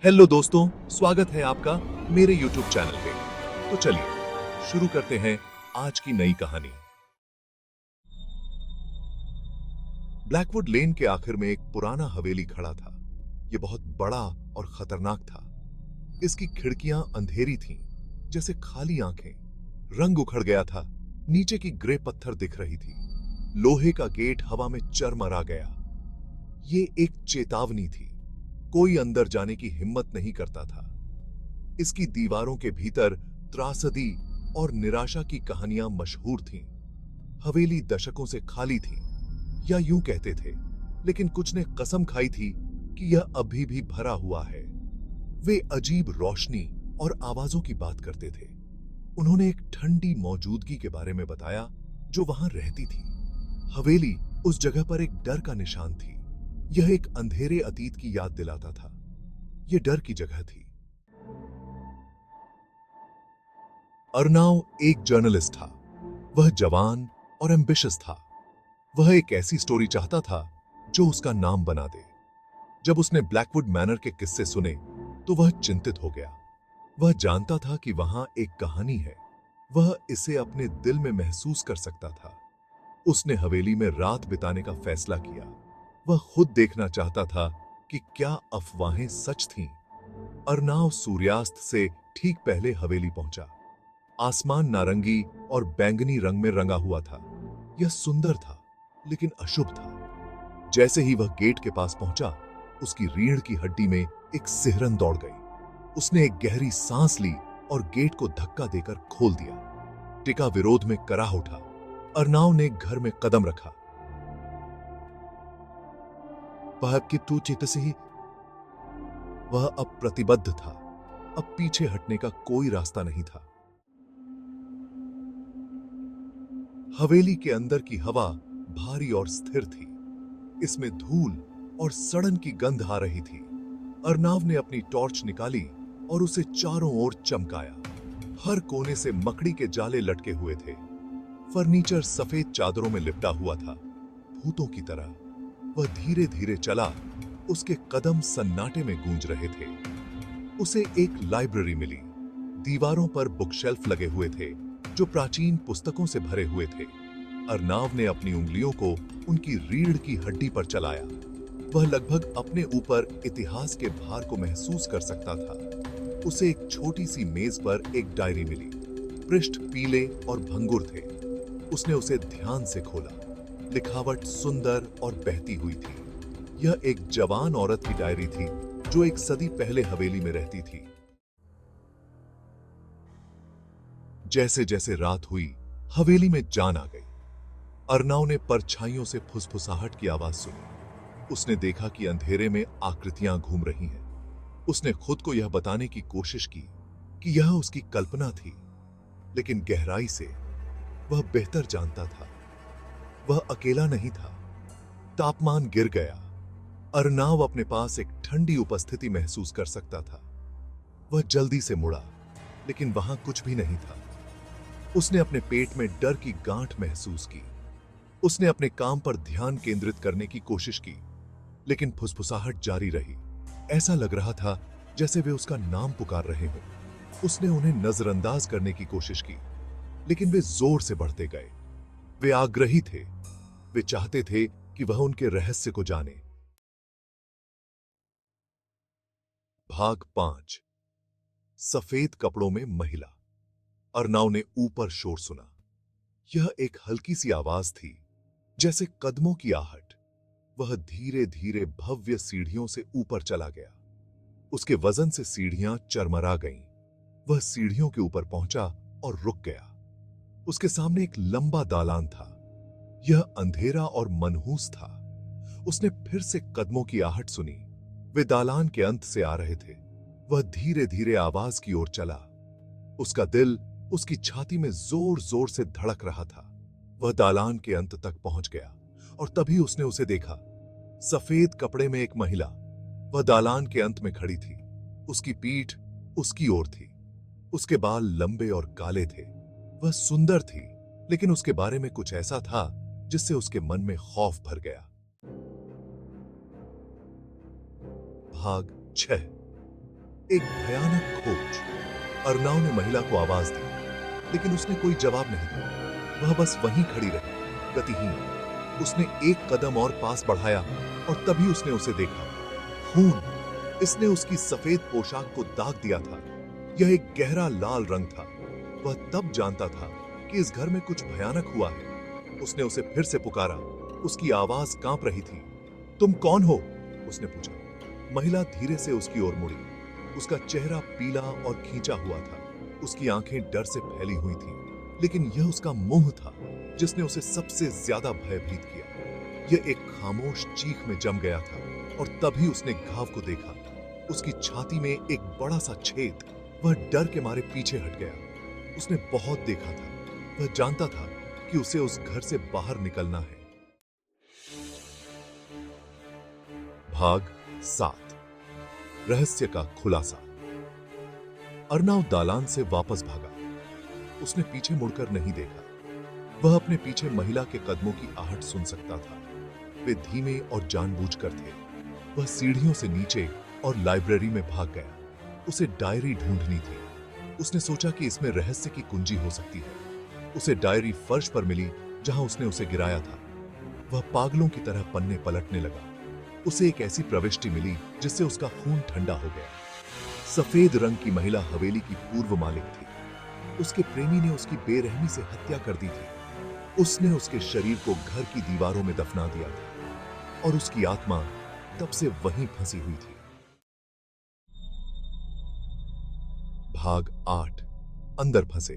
Hello दोस्तों, स्वागत है आपका मेरे YouTube चैनल पे। तो चलिए शुरू करते हैं आज की नई कहानी। ब्लैकवुड लेन के आखिर में एक पुराना हवेली खड़ा था। यह बहुत बड़ा और खतरनाक था। इसकी खिड़कियां अंधेरी थीं, जैसे खाली आंखें। रंग उखड़ गया था, नीचे की ग्रे पत्थर दिख रही थी। लोहे का गेट हवा में चरमरा गया। ये एक चेतावनी थी। कोई अंदर जाने की हिम्मत नहीं करता था। इसकी दीवारों के भीतर त्रासदी और निराशा की कहानियां मशहूर थीं। हवेली दशकों से खाली थी, या यूं कहते थे, लेकिन कुछ ने कसम खाई थी कि यह अभी भी भरा हुआ है। वे अजीब रोशनी और आवाजों की बात करते थे। उन्होंने एक ठंडी मौजूदगी के बारे में बताया जो वहां रहती थी। हवेली उस जगह पर एक डर का निशान थी। यह एक अंधेरे अतीत की याद दिलाता था। यह डर की जगह थी। अर्नाव एक जर्नलिस्ट था। वह जवान और एम्बिशियस था। वह एक ऐसी स्टोरी चाहता था जो उसका नाम बना दे। जब उसने ब्लैकवुड मैनर के किस्से सुने तो वह चिंतित हो गया। वह जानता था कि वहां एक कहानी है। वह इसे अपने दिल में महसूस कर सकता था। उसने हवेली में रात बिताने का फैसला किया। वह खुद देखना चाहता था कि क्या अफवाहें सच थीं। अर्नाव सूर्यास्त से ठीक पहले हवेली पहुंचा। आसमान नारंगी और बैंगनी रंग में रंगा हुआ था। यह सुंदर था, लेकिन अशुभ था। जैसे ही वह गेट के पास पहुंचा, उसकी रीढ़ की हड्डी में एक सिहरन दौड़ गई। उसने एक गहरी सांस ली और गेट को धक्का देकर खोल दिया। टिका विरोध में कराह उठा। अर्नाव ने घर में कदम रखा। वह की तू चित से ही वह अब प्रतिबद्ध था। अब पीछे हटने का कोई रास्ता नहीं था। हवेली के अंदर की हवा भारी और स्थिर थी। इसमें धूल और सड़न की गंध आ रही थी। अर्नाव ने अपनी टॉर्च निकाली और उसे चारों ओर चमकाया। हर कोने से मकड़ी के जाले लटके हुए थे। फर्नीचर सफेद चादरों में लिपटा हुआ था, भूतों की तरह। वह धीरे धीरे चला। उसके कदम सन्नाटे में गूंज रहे थे। उसे एक लाइब्रेरी मिली। दीवारों पर बुकशेल्फ लगे हुए थे जो प्राचीन पुस्तकों से भरे हुए थे। अर्नाव ने अपनी उंगलियों को उनकी रीढ़ की हड्डी पर चलाया। वह लगभग अपने ऊपर इतिहास के भार को महसूस कर सकता था। उसे एक छोटी सी मेज पर एक डायरी मिली। पृष्ठ पीले और भंगुर थे। उसने उसे ध्यान से खोला। लिखावट सुंदर और बहती हुई थी। यह एक जवान औरत की डायरी थी जो एक सदी पहले हवेली में रहती थी। जैसे जैसे रात हुई, हवेली में जान आ गई। अर्नाव ने परछाइयों से फुसफुसाहट की आवाज सुनी। उसने देखा कि अंधेरे में आकृतियां घूम रही हैं। उसने खुद को यह बताने की कोशिश की कि यह उसकी कल्पना थी, लेकिन गहराई से वह बेहतर जानता था। वह अकेला नहीं था। तापमान गिर गया। अर्नाव अपने पास एक ठंडी उपस्थिति महसूस कर सकता था। वह जल्दी से मुड़ा, लेकिन वहां कुछ भी नहीं था। उसने अपने पेट में डर की गांठ महसूस की। उसने अपने काम पर ध्यान केंद्रित करने की कोशिश की, लेकिन फुसफुसाहट जारी रही। ऐसा लग रहा था जैसे वे उसका नाम पुकार रहे हों। उसने उन्हें नजरअंदाज करने की कोशिश की, लेकिन वे जोर से बढ़ते गए। वे आग्रही थे। वे चाहते थे कि वह उनके रहस्य को जाने। भाग 5। सफेद कपड़ों में महिला। अर्नाव ने ऊपर शोर सुना। यह एक हल्की सी आवाज थी, जैसे कदमों की आहट। वह धीरे धीरे भव्य सीढ़ियों से ऊपर चला गया। उसके वजन से सीढ़ियां चरमरा गईं। वह सीढ़ियों के ऊपर पहुंचा और रुक गया। उसके सामने एक लंबा दालान था। यह अंधेरा और मनहूस था। उसने फिर से कदमों की आहट सुनी। वे दालान के अंत से आ रहे थे। वह धीरे धीरे आवाज की ओर चला। उसका दिल उसकी छाती में जोर जोर से धड़क रहा था। वह दालान के अंत तक पहुंच गया और तभी उसने उसे देखा। सफेद कपड़े में एक महिला। वह दालान के अंत में खड़ी थी। उसकी पीठ उसकी ओर थी। उसके बाल लंबे और काले थे। वह सुंदर थी, लेकिन उसके बारे में कुछ ऐसा था जिससे उसके मन में खौफ भर गया। भाग 6। एक भयानक खोज। अर्नाव ने महिला को आवाज दी, लेकिन उसने कोई जवाब नहीं दिया। वह बस वहीं खड़ी रही, गतिहीन। उसने एक कदम और पास बढ़ाया और तभी उसने उसे देखा। खून! इसने उसकी सफेद पोशाक को दाग दिया था। यह एक गहरा लाल रंग था। वह तब जानता था कि इस घर में कुछ भयानक हुआ है। उसने उसे फिर से पुकारा। उसकी आवाज कांप रही थी। तुम कौन हो? उसने पूछा। महिला धीरे से उसकी ओर मुड़ी। उसका चेहरा पीला और खींचा हुआ था। उसकी आंखें डर से फैली हुई थीं, लेकिन यह उसका मुंह था जिसने उसे सबसे ज्यादा भयभीत किया। यह एक खामोश चीख में जम गया था और तभी उसने घाव को देखा। उसकी छाती में एक बड़ा सा छेद। वह डर के मारे पीछे हट गया। उसने बहुत देखा था। वह जानता था कि उसे उस घर से बाहर निकलना है। भाग 7। रहस्य का खुलासा। अर्नाव दालान से वापस भागा। उसने पीछे मुड़कर नहीं देखा। वह अपने पीछे महिला के कदमों की आहट सुन सकता था। वे धीमे और जानबूझकर थे। वह सीढ़ियों से नीचे और लाइब्रेरी में भाग गया। उसे डायरी ढूंढनी थी। उसने सोचा कि इसमें रहस्य की कुंजी हो सकती है। उसे डायरी फर्श पर मिली जहां उसने उसे गिराया था। वह पागलों की तरह पन्ने पलटने लगा। उसे एक ऐसी प्रविष्टि मिली जिससे उसका खून ठंडा हो गया। सफेद रंग की महिला हवेली की पूर्व मालिक थी। उसके प्रेमी ने उसकी बेरहमी से हत्या कर दी थी। उसने उसके शरीर को घर की दीवारों में दफना दिया था और उसकी आत्मा तब से वहीं फंसी हुई थी। भाग 8। अंदर फंसे।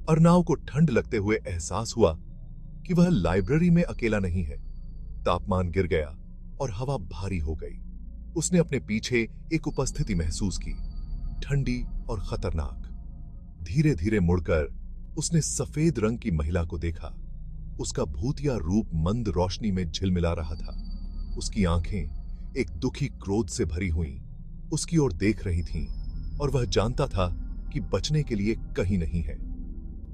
अर्नाव को ठंड लगते हुए एहसास हुआ कि वह लाइब्रेरी में अकेला नहीं है। तापमान गिर गया और हवा भारी हो गई। उसने अपने पीछे एक उपस्थिति महसूस की, ठंडी और खतरनाक। धीरे धीरे मुड़कर उसने सफेद रंग की महिला को देखा। उसका भूतिया रूप मंद रोशनी में झिलमिला रहा था। उसकी आंखें एक दुखी क्रोध से भरी हुईं, उसकी ओर देख रही थीं और वह जानता था कि बचने के लिए कहीं नहीं है।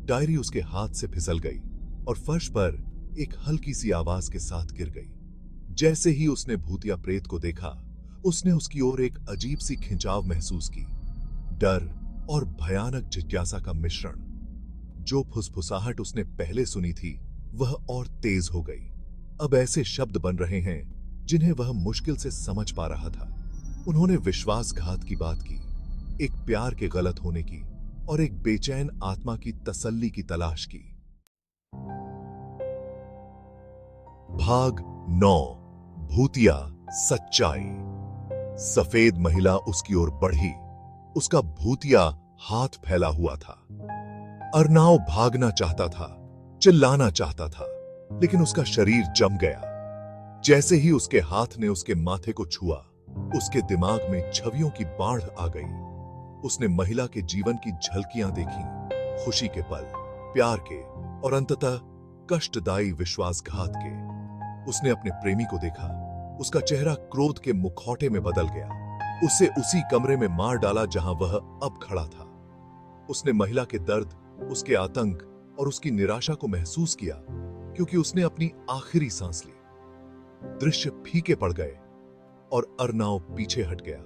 डायरी उसके हाथ से फिसल गई और फर्श पर एक हल्की सी आवाज के साथ गिर गई। जैसे ही उसने भूतिया प्रेत को देखा, उसने उसकी ओर एक अजीब सी खिंचाव महसूस की। डर और भयानक जिज्ञासा का मिश्रण। जो फुसफुसाहट उसने पहले सुनी थी वह और तेज हो गई। अब ऐसे शब्द बन रहे हैं जिन्हें वह मुश्किल से समझ पा रहा था। उन्होंने विश्वासघात की बात की, एक प्यार के गलत होने की और एक बेचैन आत्मा की तसल्ली की तलाश की। भाग 9। भूतिया सच्चाई। सफेद महिला उसकी ओर बढ़ी। उसका भूतिया हाथ फैला हुआ था। अर्नाव भागना चाहता था, चिल्लाना चाहता था, लेकिन उसका शरीर जम गया। जैसे ही उसके हाथ ने उसके माथे को छुआ, उसके दिमाग में छवियों की बाढ़ आ गई। उसने महिला के जीवन की झलकियां देखी, खुशी के पल, प्यार के और अंततः कष्टदायी विश्वासघात के। उसने अपने प्रेमी को देखा। उसका चेहरा क्रोध के मुखौटे में बदल गया। उसे उसी कमरे में मार डाला जहां वह अब खड़ा था। उसने महिला के दर्द, उसके आतंक और उसकी निराशा को महसूस किया, क्योंकि उसने अपनी आखिरी सांस ली। दृश्य फीके पड़ गए और अर्नाव पीछे हट गया।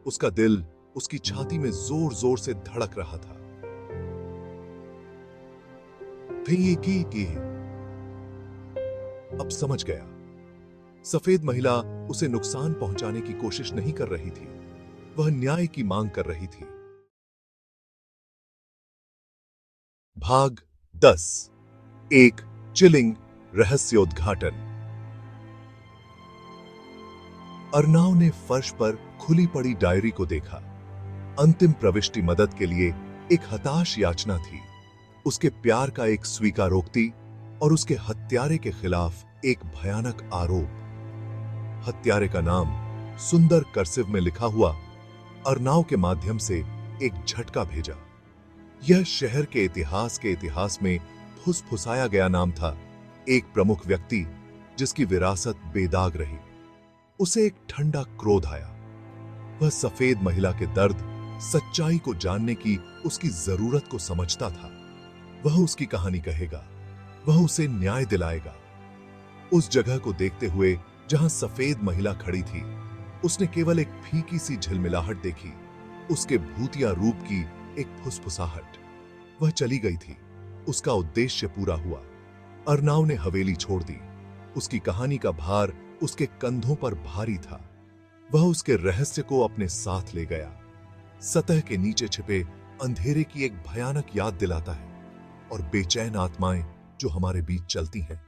उसका दिल उसकी छाती में जोर जोर से धड़क रहा था। अब समझ गया। सफेद महिला उसे नुकसान पहुंचाने की कोशिश नहीं कर रही थी, वह न्याय की मांग कर रही थी। भाग 10। एक चिलिंग रहस्योद्घाटन। अर्नाव ने फर्श पर खुली पड़ी डायरी को देखा। अंतिम प्रविष्टि मदद के लिए एक हताश याचना थी, उसके प्यार का एक स्वीकारोक्ति और उसके हत्यारे के खिलाफ एक भयानक आरोप। हत्यारे का नाम सुंदर कर्सिव में लिखा हुआ अर्नाव के माध्यम से एक झटका भेजा। यह शहर के इतिहास में फुसफुसाया गया नाम था, एक प्रमुख व्यक्ति जिसकी विरासत बेदाग रही। उसे एक ठंडा क्रोध आया। वह सफेद महिला के दर्द, सच्चाई को जानने की उसकी जरूरत को समझता था। वह उसकी कहानी कहेगा, वह उसे न्याय दिलाएगा। उस जगह को देखते हुए जहां सफेद महिला खड़ी थी, उसने केवल एक फीकी सी झिलमिलाहट देखी, उसके भूतिया रूप की एक फुसफुसाहट। वह चली गई थी, उसका उद्देश्य पूरा हुआ। अर्नाव ने हवेली छोड़ दी। उसकी कहानी का भार उसके कंधों पर भारी था। वह उसके रहस्य को अपने साथ ले गया। सतह के नीचे छिपे अंधेरे की एक भयानक याद दिलाता है, और बेचैन आत्माएं जो हमारे बीच चलती हैं